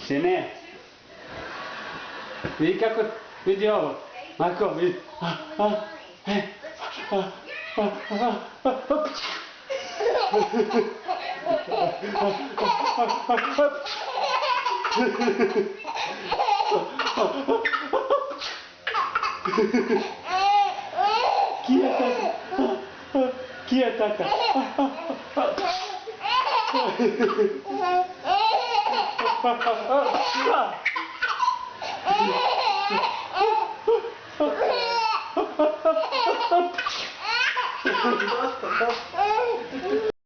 Sine, vidi kako, vidi ovo. Marko, vidi. Chi attacca? Chi attacca?